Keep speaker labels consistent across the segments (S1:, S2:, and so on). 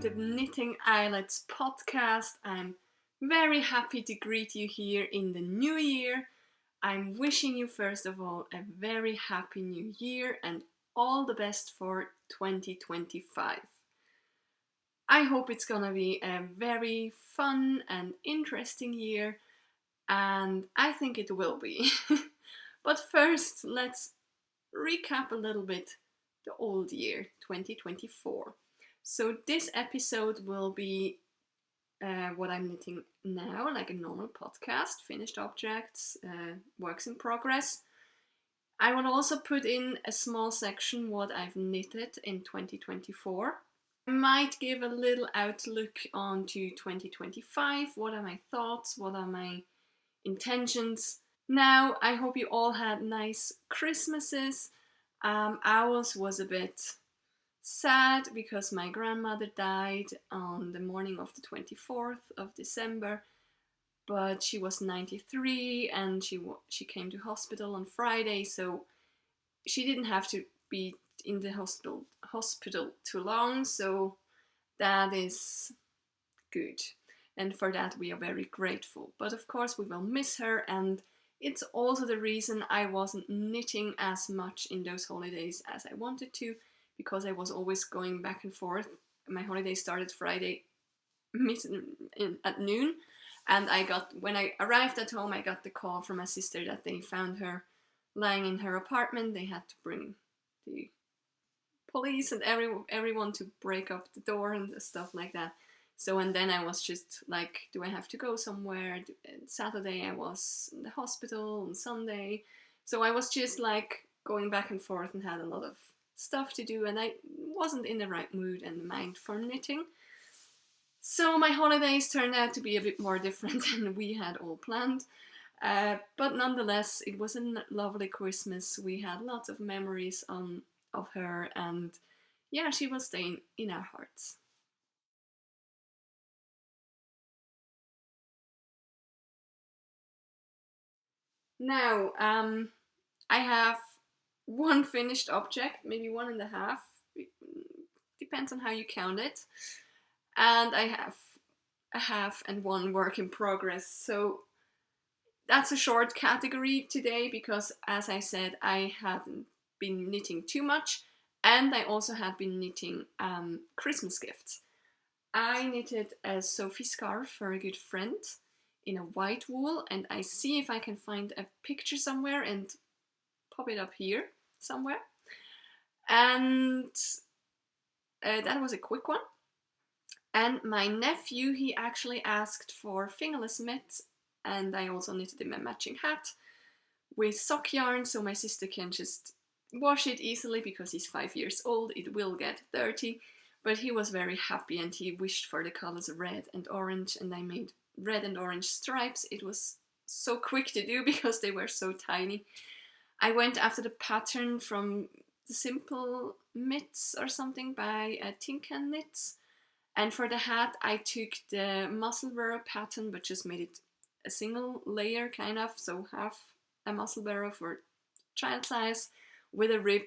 S1: the Knitting Eillets podcast. I'm very happy to greet you here in the new year. I'm wishing you first of all a very happy new year and all the best for 2025. I hope it's gonna be a very fun and interesting year, and I think it will be. But first, let's recap a little bit the old year, 2024. So this episode will be what I'm knitting now, like a normal podcast, finished objects, works in progress. I will also put in a small section what I've knitted in 2024. I might give a little outlook onto 2025. What are my thoughts? What are my intentions? Now, I hope you all had nice Christmases. Ours was a bit sad because my grandmother died on the morning of the 24th of December, but she was 93 and she came to hospital on Friday, so she didn't have to be in the hospital too long, so that is good, and for that we are very grateful. But of course we will miss her, and it's also the reason I wasn't knitting as much in those holidays as I wanted to, because I was always going back and forth. My holiday started Friday at noon, and when I arrived at home, I got the call from my sister that they found her lying in her apartment. They had to bring the police and everyone to break up the door and stuff like that. So, and then I was just like, do I have to go somewhere? Saturday I was in the hospital, and Sunday. So I was just like going back and forth and had a lot of stuff to do, and I wasn't in the right mood and mind for knitting. So my holidays turned out to be a bit more different than we had all planned. But nonetheless, it was a lovely Christmas. We had lots of memories of her, and yeah, she will stay in our hearts. Now, I have one finished object, maybe 1.5, depends on how you count it, and I have a half and one work in progress. So that's a short category today because, as I said, I hadn't been knitting too much, and I also had been knitting Christmas gifts. I knitted a Sophie scarf for a good friend in a white wool, and I see if I can find a picture somewhere and pop it up here somewhere. And that was a quick one. And my nephew, he actually asked for fingerless mitts, and I also knitted him a matching hat with sock yarn, so my sister can just wash it easily because he's 5 years old. It will get dirty, but he was very happy and he wished for the colors red and orange, and I made red and orange stripes. It was so quick to do because they were so tiny. I went after the pattern from the Simple Mitts or something by Tinkan Knits, and for the hat I took the Musselburgh pattern but just made it a single layer kind of, so half a Musselburgh for child size with a rib.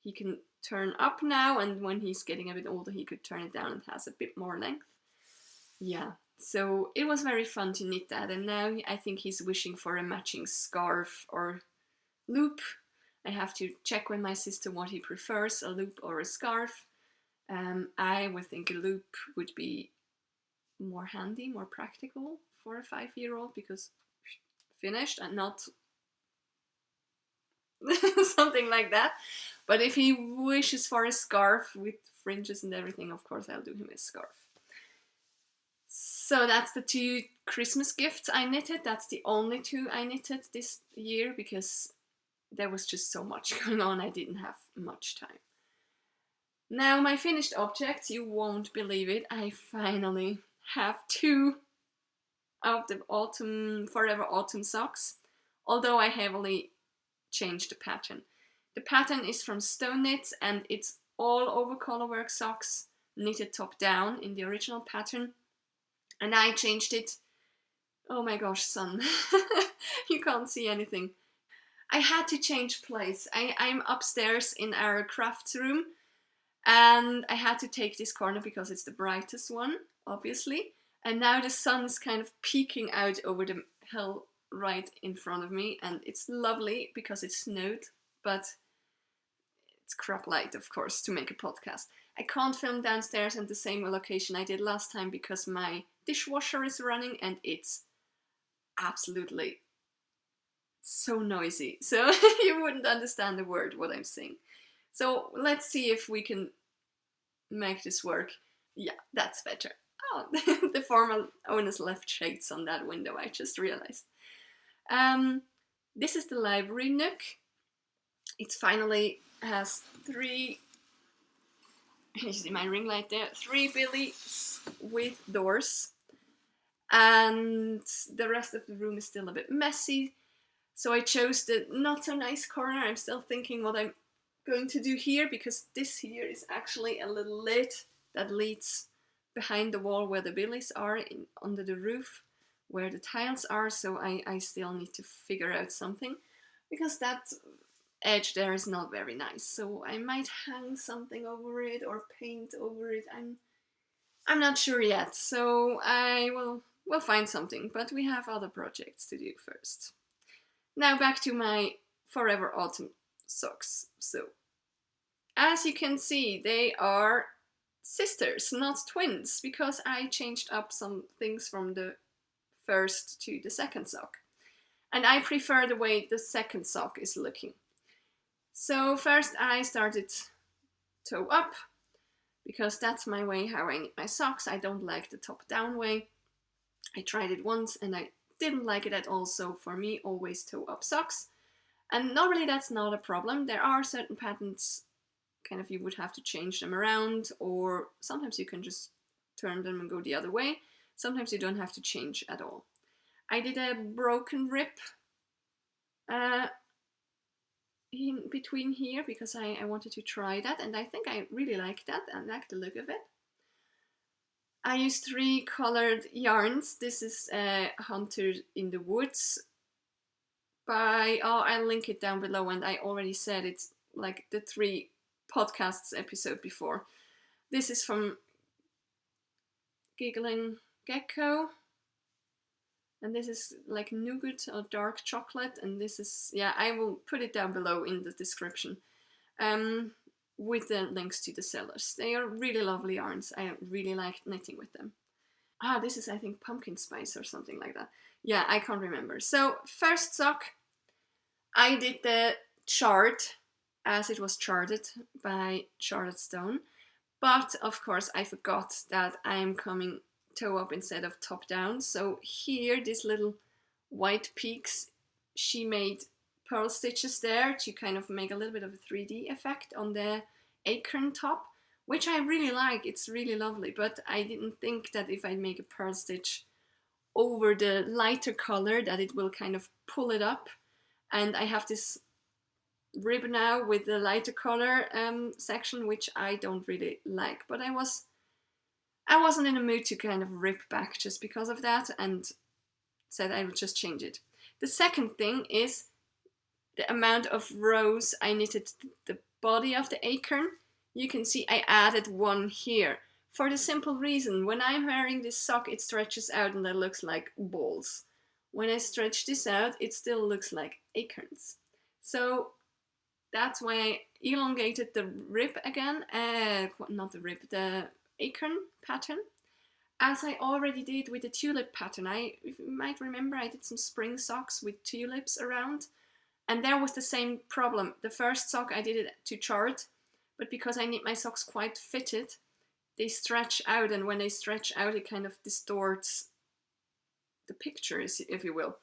S1: He can turn up now, and when he's getting a bit older he could turn it down and has a bit more length. Yeah, so it was very fun to knit that, and now I think he's wishing for a matching scarf or loop. I have to check with my sister what he prefers, a loop or a scarf. I would think a loop would be more handy, more practical for a 5-year-old because finished and not something like that. But if he wishes for a scarf with fringes and everything, of course I'll do him a scarf. So that's the 2 Christmas gifts I knitted. That's the only 2 I knitted this year because there was just so much going on. I didn't have much time. Now my finished objects, you won't believe it. I finally have 2 of the Forever Autumn socks, although I heavily changed the pattern. The pattern is from Stone Knits and it's all over colorwork socks, knitted top down in the original pattern. And I changed it. Oh my gosh, son. You can't see anything. I had to change place. I'm upstairs in our crafts room, And I had to take this corner because it's the brightest one, obviously. And now the sun is kind of peeking out over the hill right in front of me, and it's lovely because it snowed, but it's crap light, of course, to make a podcast. I can't film downstairs at the same location I did last time because my dishwasher is running and it's absolutely so noisy. So you wouldn't understand a word what I'm saying. So let's see if we can make this work. Yeah, that's better. Oh, the former owners left shades on that window, I just realized. This is the library Nook. It finally has three, you see my ring light there, 3 billies with doors. And the rest of the room is still a bit messy. So I chose the not so nice corner. I'm still thinking what I'm going to do here, because this here is actually a little lid that leads behind the wall where the billies are, under the roof where the tiles are. So I still need to figure out something, because that edge there is not very nice. So I might hang something over it or paint over it. I'm not sure yet. So we'll find something, but we have other projects to do first. Now back to my Forever Autumn socks. So as you can see, they are sisters, not twins, because I changed up some things from the first to the second sock. And I prefer the way the second sock is looking. So first I started toe up, because that's my way how I knit my socks. I don't like the top down way. I tried it once and I didn't like it at all. So for me, always toe up socks. And normally that's not a problem. There are certain patterns, kind of, you would have to change them around, or sometimes you can just turn them and go the other way. Sometimes you don't have to change at all. I did a broken rip in between here because I wanted to try that, and I think I really like that. I like the look of it. I used 3 colored yarns. This is Hunter in the Woods I'll link it down below, and I already said it's like the 3 podcasts episode before. This is from Giggling Gecko, and this is like nougat or dark chocolate, and this is, yeah, I will put it down below in the description with the links to the sellers. They are really lovely yarns. I really like knitting with them. This is, I think, pumpkin spice or something like that. Yeah, I can't remember. So first sock, I did the chart as it was charted by Charlotte Stone, but of course I forgot that I'm coming toe up instead of top down. So here, these little white peaks, she made pearl stitches there to kind of make a little bit of a 3D effect on the acorn top, which I really like. It's really lovely, but I didn't think that if I make a pearl stitch over the lighter color that it will kind of pull it up. And I have this rib now with the lighter color section, which I don't really like, but I wasn't in a mood to kind of rip back just because of that, and said I would just change it. The second thing is the amount of rows I knitted the body of the acorn. You can see I added 1 here for the simple reason, when I'm wearing this sock it stretches out and it looks like balls. When I stretch this out, it still looks like acorns. So that's why I elongated the rib again, not the rib, the acorn pattern, as I already did with the tulip pattern. If you might remember, I did some spring socks with tulips around, and there was the same problem. The first sock I did it to chart, but because I knit my socks quite fitted, they stretch out, and when they stretch out, it kind of distorts the picture, if you will.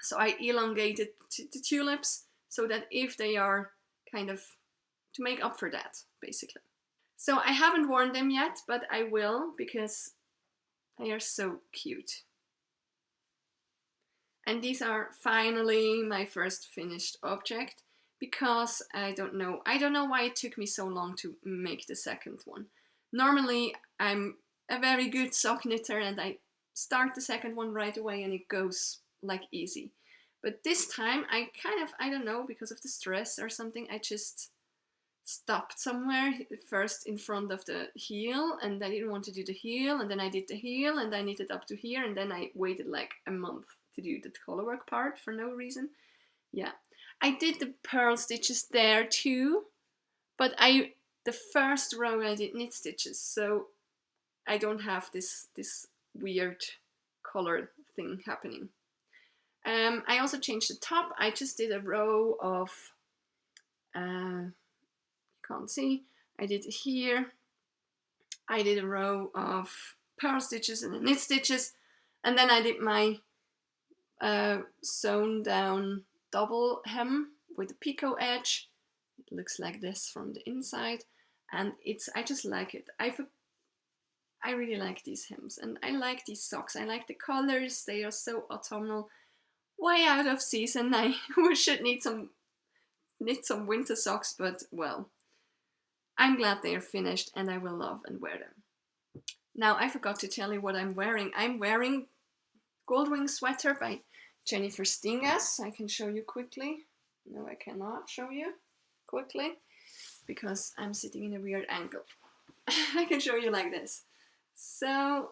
S1: So I elongated the tulips so that if they are kind of to make up for that, basically. So I haven't worn them yet, but I will, because they are so cute. And these are finally my first finished object, because I don't know why it took me so long to make the second one. Normally I'm a very good sock knitter and I start the second one right away and it goes like easy. But this time I don't know, because of the stress or something, I just stopped somewhere, first in front of the heel, and I didn't want to do the heel, and then I did the heel, and I knitted up to here, and then I waited like a month to do the colorwork part for no reason. Yeah, I did the purl stitches there too, but the first row I did knit stitches, so I don't have this weird color thing happening. I also changed the top. I just did a row of, you can't see, I did here, I did a row of purl stitches and knit stitches, and then I did my sewn down double hem with a picot edge. It looks like this from the inside, and I just like it. I really like these hems, and I like these socks. I like the colors. They are so autumnal, way out of season. I should knit some winter socks, but well, I'm glad they are finished, and I will love and wear them. Now, I forgot to tell you what I'm wearing. I'm wearing Goldwing Sweater by Jennifer Stingas. I can show you quickly. No, I cannot show you quickly because I'm sitting in a weird angle. I can show you like this. So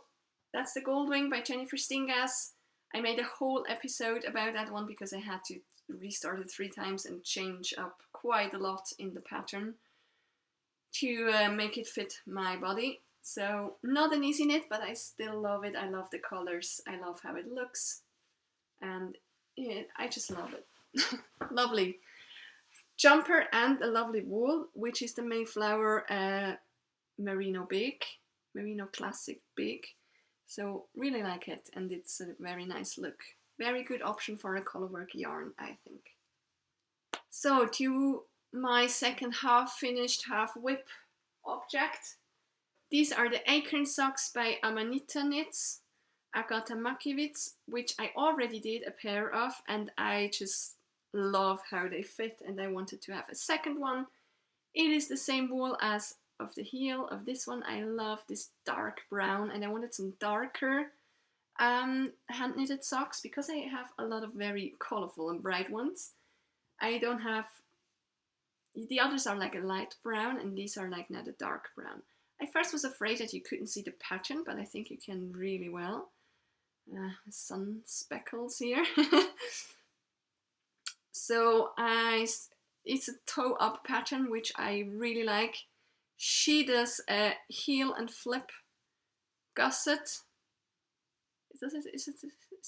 S1: that's the Goldwing by Jennifer Stingas. I made a whole episode about that one because I had to restart it 3 times and change up quite a lot in the pattern to make it fit my body. So not an easy knit, but I still love it. I love the colors. I love how it looks. And yeah, I just love it. Lovely. Jumper and a lovely wool, which is the Mayflower Merino Big. Merino Classic Big. So really like it, and it's a very nice look. Very good option for a colorwork yarn, I think. So to my second half finished half whip object. These are the ACRN Socks by Amanita Knits, Agata Makiewicz, which I already did a pair of, and I just love how they fit, and I wanted to have a second one. It is the same wool as of the heel of this one. I love this dark brown, and I wanted some darker hand knitted socks because I have a lot of very colorful and bright ones. I don't have, the others are like a light brown, and these are like now the dark brown. I first was afraid that you couldn't see the pattern, but I think you can really well. Sun speckles here. So it's a toe up pattern, which I really like. She does a heel and flip gusset. Is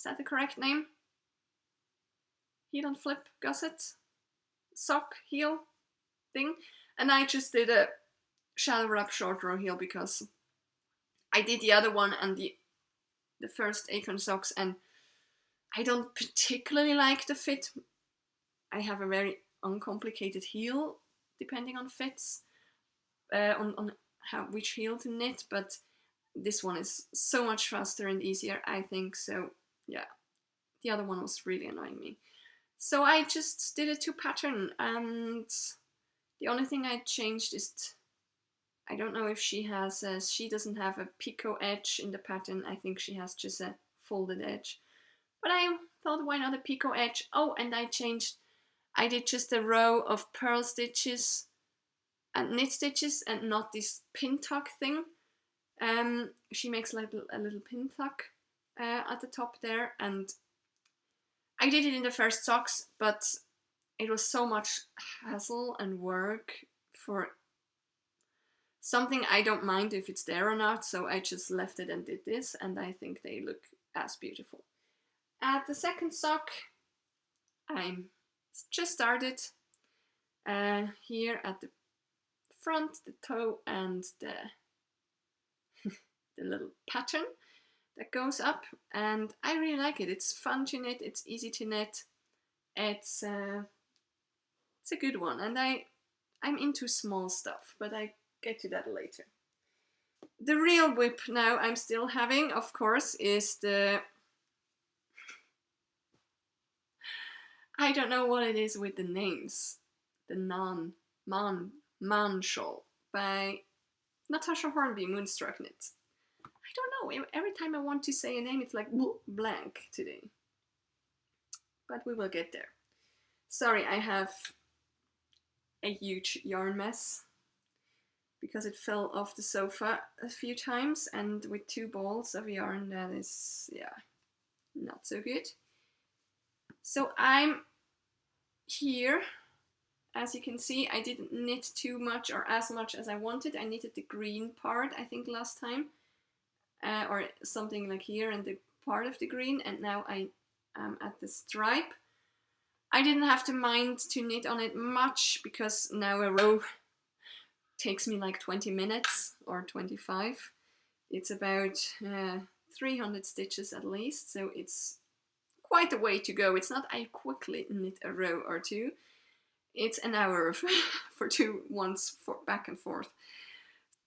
S1: that the correct name? Heel and flip gusset sock heel thing. And I just did a shallow wrap short row heel because I did the other one and the first ACRN Socks, and I don't particularly like the fit. I have a very uncomplicated heel depending on fits, on which heel to knit, but this one is so much faster and easier, I think. So yeah, the other one was really annoying me. So I just did a 2 pattern, and the only thing I changed is, I don't know if she doesn't have a picot edge in the pattern. I think she has just a folded edge. But I thought, why not a picot edge? Oh, and I did just a row of purl stitches and knit stitches and not this pin tuck thing. She makes like a little pin tuck at the top there, and I did it in the first socks, but it was so much hassle and work for something I don't mind if it's there or not, so I just left it and did this, and I think they look as beautiful. At the second sock, I just started here at the front, the toe, and the little pattern that goes up, and I really like it. It's fun to knit, it's easy to knit, it's a good one, and I'm into small stuff, but I get to that later. The real whip now I'm still having, of course, is the, I don't know what it is with the names, the Nanman Shawl by Natasja Hornby, Moonstruck Knits. I don't know, every time I want to say a name it's like blank today. But we will get there. Sorry, I have a huge yarn mess because it fell off the sofa a few times, and with 2 balls of yarn, that is, yeah, not so good. So I'm here. As you can see, I didn't knit too much or as much as I wanted. I knitted the green part, I think, last time, or something like here, and the part of the green, and now I am at the stripe. I didn't have to mind to knit on it much because now a row takes me like 20 minutes or 25. It's about 300 stitches at least, so it's quite a way to go. It's not I quickly knit a row or two. It's an hour for 2 ones back and forth.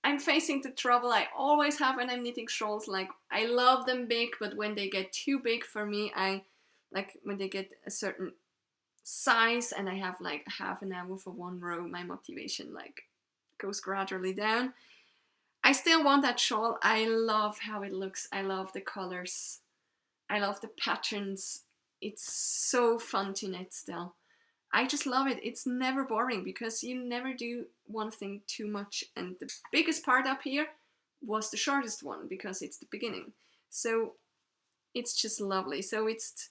S1: I'm facing the trouble I always have when I'm knitting shawls. Like, I love them big, but when they get too big for me, like when they get a certain size and I have like half an hour for 1 row, my motivation like goes gradually down. I still want that shawl. I love how it looks. I love the colors. I love the patterns. It's so fun to knit still. I just love it. It's never boring because you never do one thing too much. And the biggest part up here was the shortest one because it's the beginning. So it's just lovely. So it's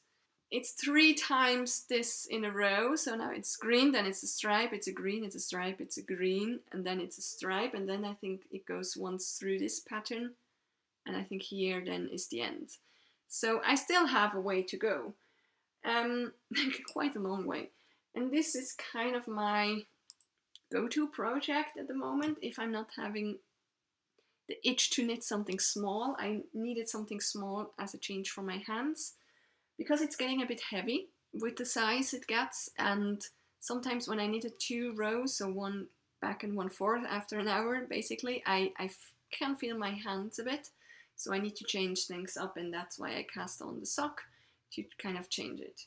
S1: 3 times this in a row. So now it's green, then it's a stripe, it's a green, it's a stripe, it's a green, and then it's a stripe. And then I think it goes once through this pattern. And I think here then is the end. So I still have a way to go. Quite a long way. And this is kind of my go-to project at the moment. If I'm not having the itch to knit something small, I needed something small as a change for my hands because it's getting a bit heavy with the size it gets. And sometimes when I knitted 2 rows, so 1 back and 1 forth after an hour, basically, I can feel my hands a bit. So I need to change things up, and that's why I cast on the sock to kind of change it.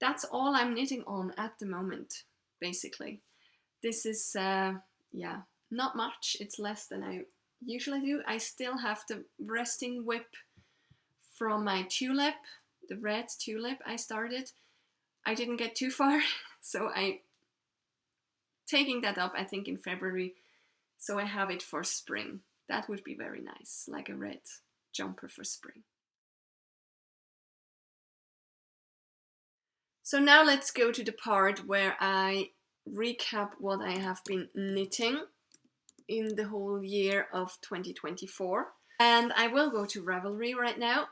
S1: That's all I'm knitting on at the moment, basically. This is, yeah, not much. It's less than I usually do. I still have the resting whip from my tulip, the red tulip I started. I didn't get too far, so I'm taking that up, I think, in February. So I have it for spring. That would be very nice, like a red jumper for spring. So now let's go to the part where I recap what I have been knitting in the whole year of 2024. And I will go to Ravelry right now.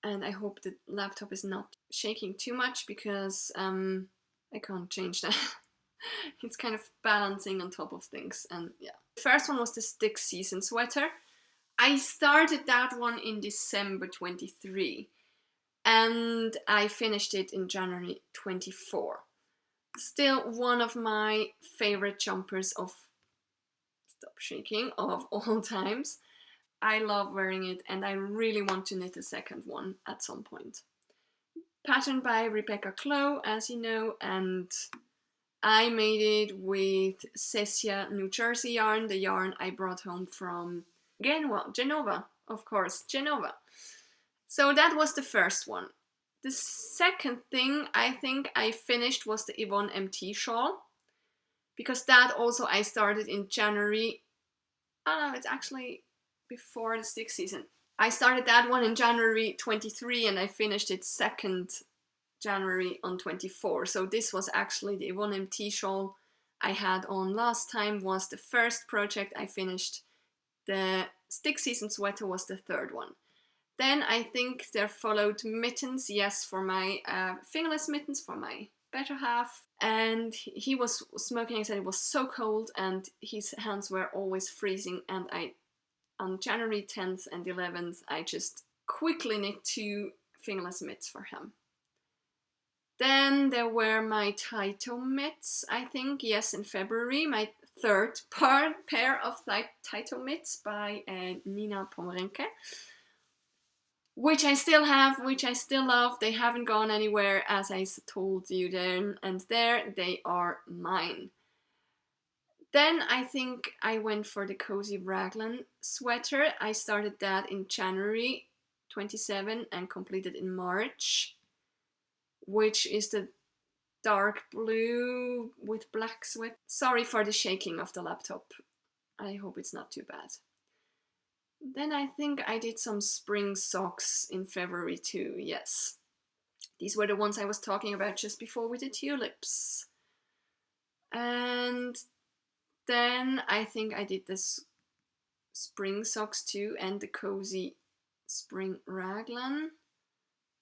S1: And I hope the laptop is not shaking too much because I can't change that. It's kind of balancing on top of things, and yeah. The first one was the stick season sweater. I started that one in December 23. And I finished it in January 24. Still one of my favorite jumpers of, stop shaking, of all times. I love wearing it and I really want to knit a second one at some point. Patterned by Rebecca Clow, as you know, and I made it with Saskia New Jersey yarn, the yarn I brought home from Genova, of course, Genova. So that was the first one. The second thing I think I finished was the Ivon Mt Shaw, because that also I started in January. Oh no, it's actually before the stick season. I started that one in January 23 and I finished it 2nd January on 24. So this was actually the Ivon Mt Shawl I had on last time, was the first project I finished. The stick season sweater was the 3rd one. Then I think there followed mittens, yes, for my fingerless mittens for my better half. And he was smoking, I said it was so cold and his hands were always freezing. And on January 10th and 11th, I just quickly knit 2 fingerless mitts for him. Then there were my Tyto mitts, I think, yes, in February, my 3rd pair of Tyto mitts by Nina Pommerenke. Which I still have, which I still love. They haven't gone anywhere, as I told you then and there. They are mine. Then I think I went for the cozy raglan sweater. I started that in January 27 and completed in March, which is the dark blue with black sweat. Sorry for the shaking of the laptop. I hope it's not too bad. Then I think I did some spring socks in February too, yes. These were the ones I was talking about just before with the tulips. And then I think I did this spring socks too, and the cozy spring raglan.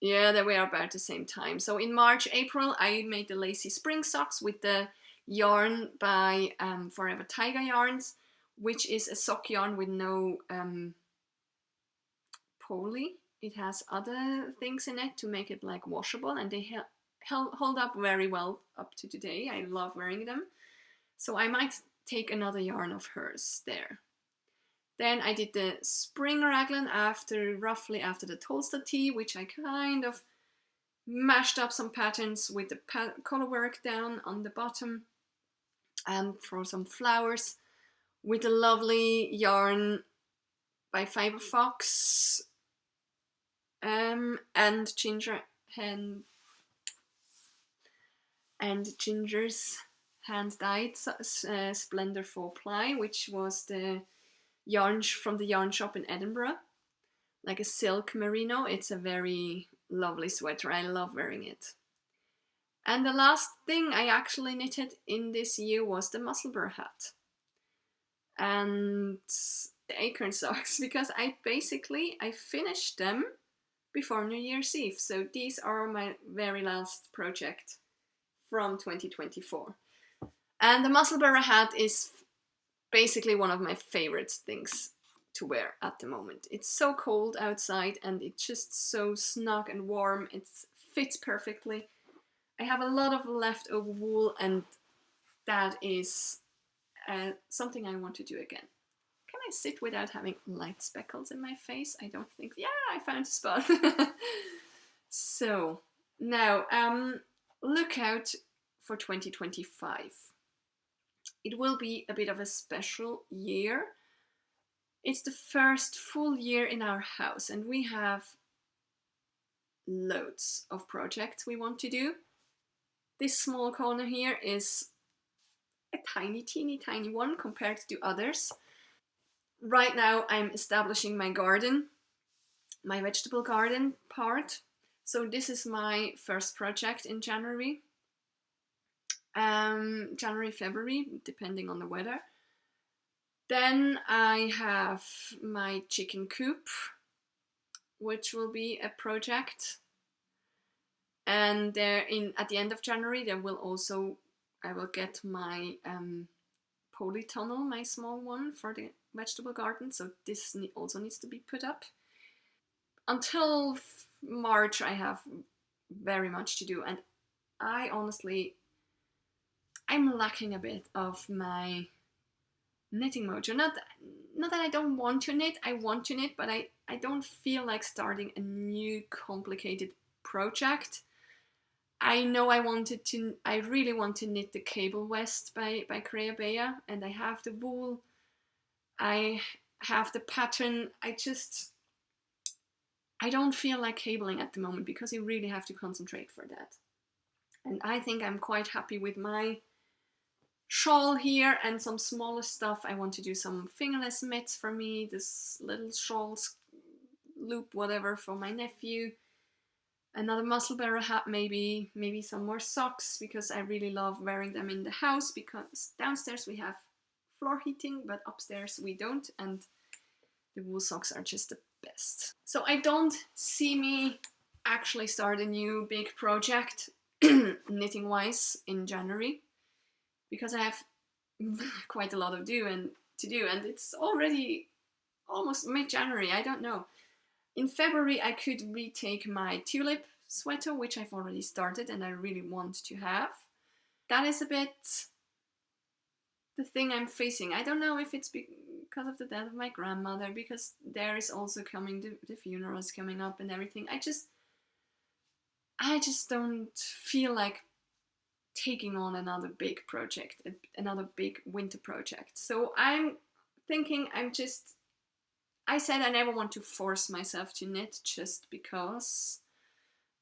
S1: Yeah, they were about the same time. So in March, April, I made the lacy spring socks with the yarn by Forever Tiger Yarns, which is a sock yarn with no poly. It has other things in it to make it like washable, and they hold up very well up to today. I love wearing them. So I might take another yarn of hers there. Then I did the spring raglan roughly after the Tolsta tea, which I kind of mashed up some patterns with the color work down on the bottom and for some flowers with a lovely yarn by Fiber Fox and Ginger's hand dyed Splendor 4-ply, which was the yarn from the yarn shop in Edinburgh, like a silk merino. It's a very lovely sweater. I love wearing it. And the last thing I actually knitted in this year was the Musselburgh hat and the ACRN Socks, because I finished them before New Year's Eve. So these are my very last project from 2024. And the Musselburgh hat is basically one of my favorite things to wear at the moment. It's so cold outside and it's just so snug and warm. It fits perfectly. I have a lot of leftover wool, and that is something I want to do again. Can I sit without having light speckles in my face? I don't think. Yeah, I found a spot. So now look out for 2025. It will be a bit of a special year. It's the first full year in our house, and we have loads of projects we want to do. This small corner here is a teeny tiny one compared to others. Right now I'm establishing my garden, my vegetable garden part. So this is my first project in January, February, depending on the weather. Then I have my chicken coop, which will be a project. And at the end of January, I will get my polytunnel, my small one for the vegetable garden. So this also needs to be put up. Until March, I have very much to do, and I'm lacking a bit of my knitting mojo. Not that I don't want to knit, I want to knit, but I don't feel like starting a new complicated project. I know I really want to knit the cable vest by Creabea, and I have the wool, I have the pattern. I don't feel like cabling at the moment because you really have to concentrate for that. And I think I'm quite happy with my shawl here and some smaller stuff. I want to do some fingerless mitts for me, this little shawl loop, whatever, for my nephew. Another Musselburgh hat, maybe some more socks, because I really love wearing them in the house, because downstairs we have floor heating, but upstairs we don't, and the wool socks are just the best. So I don't see me actually start a new big project knitting wise in January, because I have quite a lot to do, and it's already almost mid-January. I don't know. In February I could retake my tulip sweater, which I've already started and I really want to have. That is a bit the thing I'm facing. I don't know if it's because of the death of my grandmother, because there is also coming, the funeral is coming up and everything. I just don't feel like taking on another big project, another big winter project. So I'm thinking I said I never want to force myself to knit just because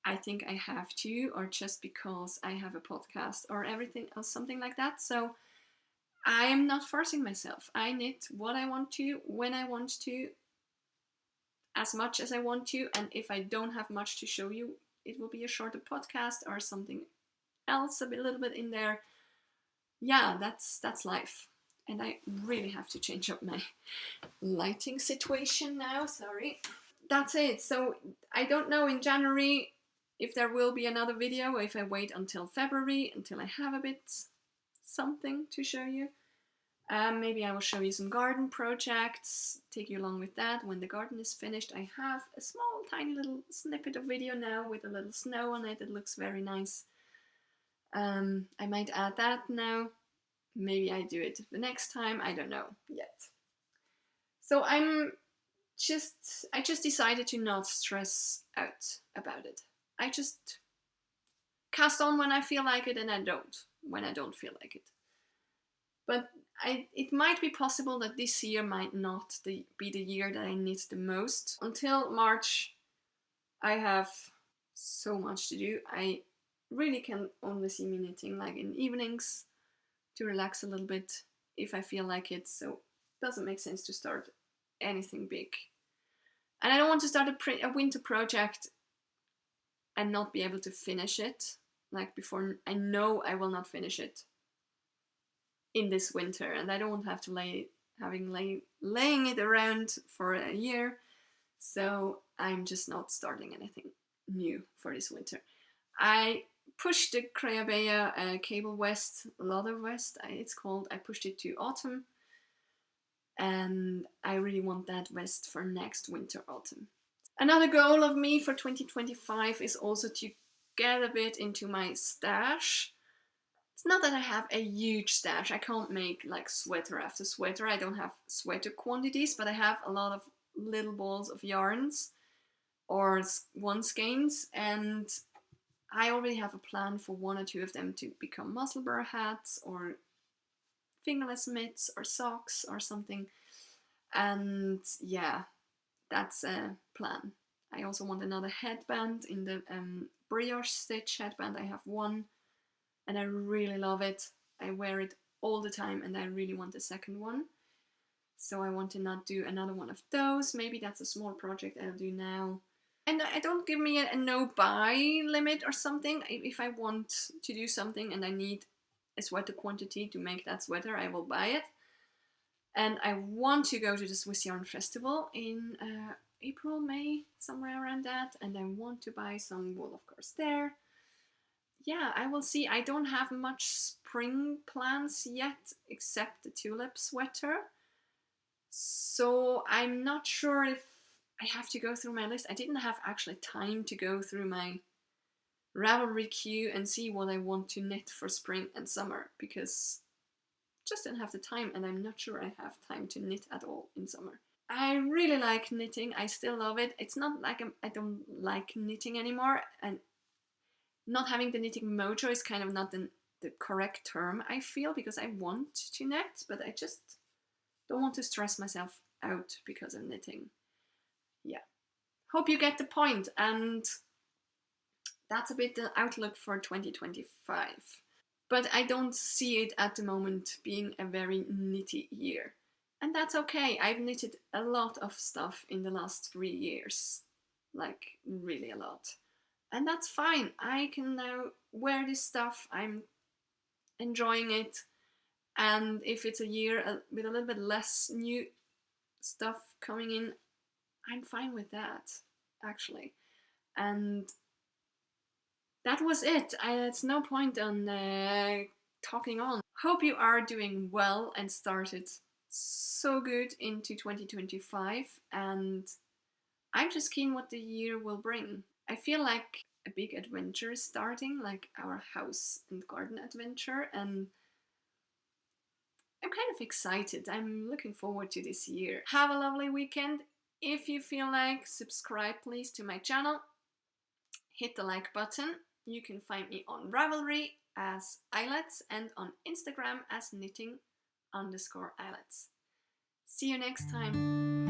S1: I think I have to, or just because I have a podcast or everything or something like that. So I'm not forcing myself. I knit what I want to, when I want to, as much as I want to. And if I don't have much to show you, it will be a shorter podcast or something else a little bit in there. Yeah, that's life. And I really have to change up my lighting situation now. Sorry. That's it. So I don't know in January if there will be another video, or if I wait until February until I have a bit something to show you. Maybe I will show you some garden projects, take you along with that. When the garden is finished, I have a small tiny little snippet of video now with a little snow on it. It looks very nice. I might add that now. Maybe I do it the next time. I don't know yet. So I just decided to not stress out about it. I just cast on when I feel like it, and I don't when I don't feel like it. But it might be possible that this year might not be the year that I knit the most. Until March, I have so much to do. I really can only see me knitting like in evenings to relax a little bit if I feel like it. So it doesn't make sense to start anything big. And I don't want to start a winter project and not be able to finish it. Like before, I know I will not finish it in this winter, and I don't want to have to laying it around for a year. So I'm just not starting anything new for this winter. I pushed the Creabea cable west, ladder west, it's called. I pushed it to autumn, and I really want that vest for next winter autumn. Another goal of me for 2025 is also to get a bit into my stash. It's not that I have a huge stash. I can't make like sweater after sweater. I don't have sweater quantities, but I have a lot of little balls of yarns or one skeins, and I already have a plan for one or two of them to become Musselburgh hats or fingerless mitts or socks or something. And yeah, that's a plan. I also want another headband in the brioche stitch headband. I have one and I really love it. I wear it all the time and I really want a second one. So I want to not do another one of those. Maybe that's a small project I'll do now. And I don't give me a no-buy limit or something. If I want to do something and I need a sweater quantity to make that sweater, I will buy it. And I want to go to the Swiss Yarn Festival in April, May, somewhere around that. And I want to buy some wool, of course, there. Yeah, I will see. I don't have much spring plans yet, except the tulip sweater. So I'm not sure if I have to go through my list. I didn't have actually time to go through my Ravelry queue and see what I want to knit for spring and summer, because I just didn't have the time, and I'm not sure I have time to knit at all in summer. I really like knitting. I still love it. It's not like I don't like knitting anymore, and not having the knitting mojo is kind of not the correct term, I feel, because I want to knit, but I just don't want to stress myself out because of knitting. Yeah. Hope you get the point, and that's a bit the outlook for 2025. But I don't see it at the moment being a very knitty year. And that's okay. I've knitted a lot of stuff in the last 3 years. Like, really a lot. And that's fine. I can now wear this stuff. I'm enjoying it. And if it's a year with a little bit less new stuff coming in, I'm fine with that, actually. And that was it. It's no point on talking on. Hope you are doing well and started so good into 2025. And I'm just keen what the year will bring. I feel like a big adventure is starting, like our house and garden adventure, and I'm kind of excited. I'm looking forward to this year. Have a lovely weekend. If you feel like, subscribe please to my channel. Hit the like button. You can find me on Ravelry as Eillets and on Instagram as knitting_Eillets. See you next time.